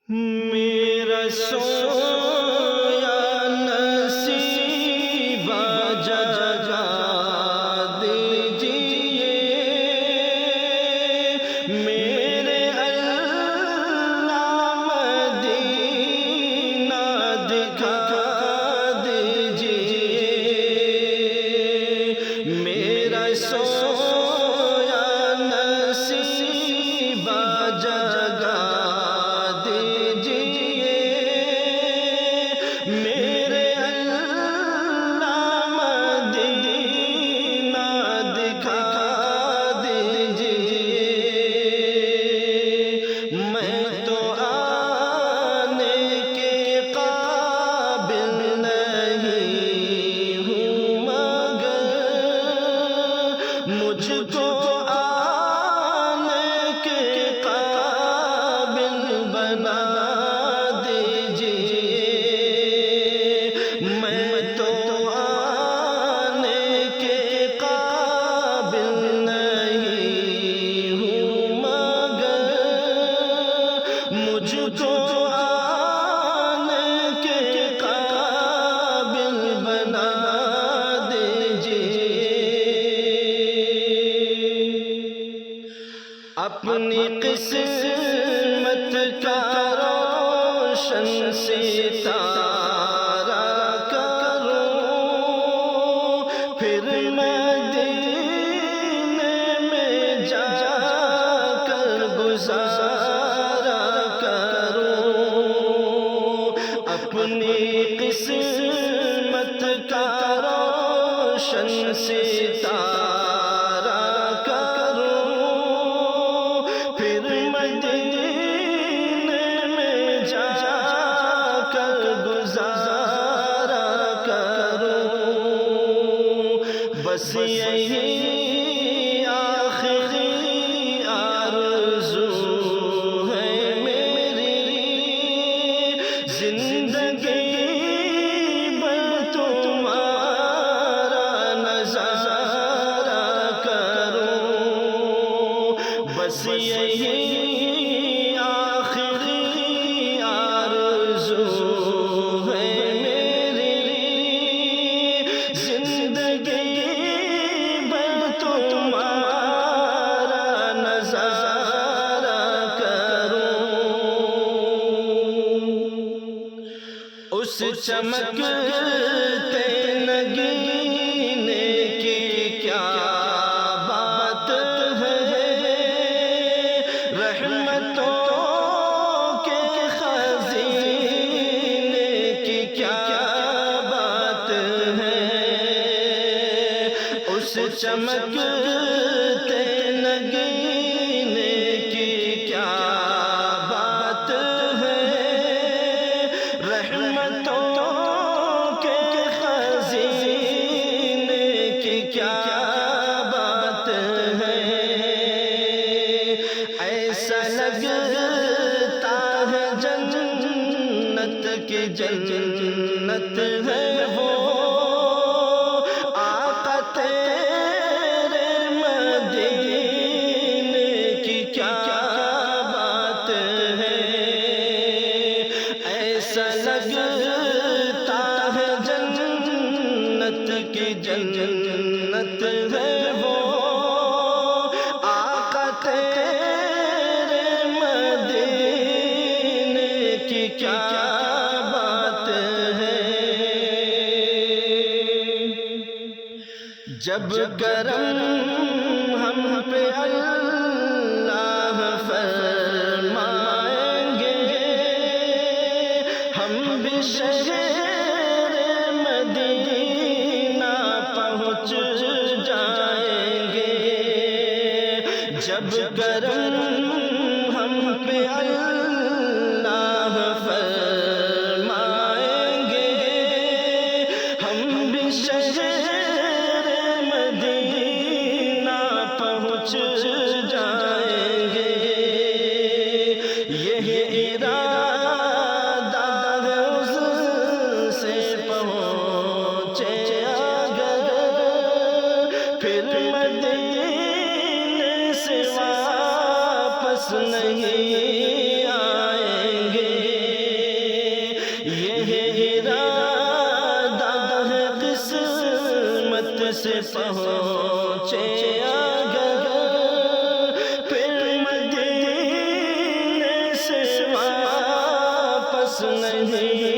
میرا سویا نصیب جگا دیجئے، میرے اللہ مدینہ دکھا دیجئے، میرا سویا نصیب جگا میرے اللہ مدینہ دکھا دیجئے، میں تو آنے کے قابل نہیں ہوں، مگر مجھ کو آنے کے قابل بنا دیجئے، میں تو آنے کے قابل نہیں ہوں، مگر مجھ کو آنے کے قابل بنا دیجئے، اپنی قسمت کا روشن ستارہ پھر مدینے میں جا کر گزارا کروں، اپنی قسمت کا روشن ستارہ کروں، پھر مدینے میں جا کر گزارا کروں، بس یہی آخری آرزو ہے میری، زندگی بھر تمہارا نظارہ کروں، بس یہی آخری آرزو ہے میری، زندگی تمہارا نظارہ کروں، اس چمکتے نگینے کی کیا بات ہے، رحمتوں کے خزینے کی کیا بات ہے، اس چمکتے نگینے کی کیا بات ہے، رحمتوں کے خزینے کی کیا بات ہے، ایسا لگتا ہے جنت کی جنت ہے وہ، آقا تیرے مدینے کی کیا بات ہے، ایسا لگتا ہے جنت کی جنت ہے وہ، آقا تیرے مدینے کی کیا بات ہے، جب کرم ہم پہ اللہ فرمائیں گے، ہم بھی شہر مدینہ پہنچ جائیں گے، جب کرم ہم پہ اللہ فرمائیں گے، ہم بھی شہر مدینہ پہنچ جائیں گے، یہ ارادہ ہے اس سے پہنچے اگر پھر مدینے سے واپس نہیں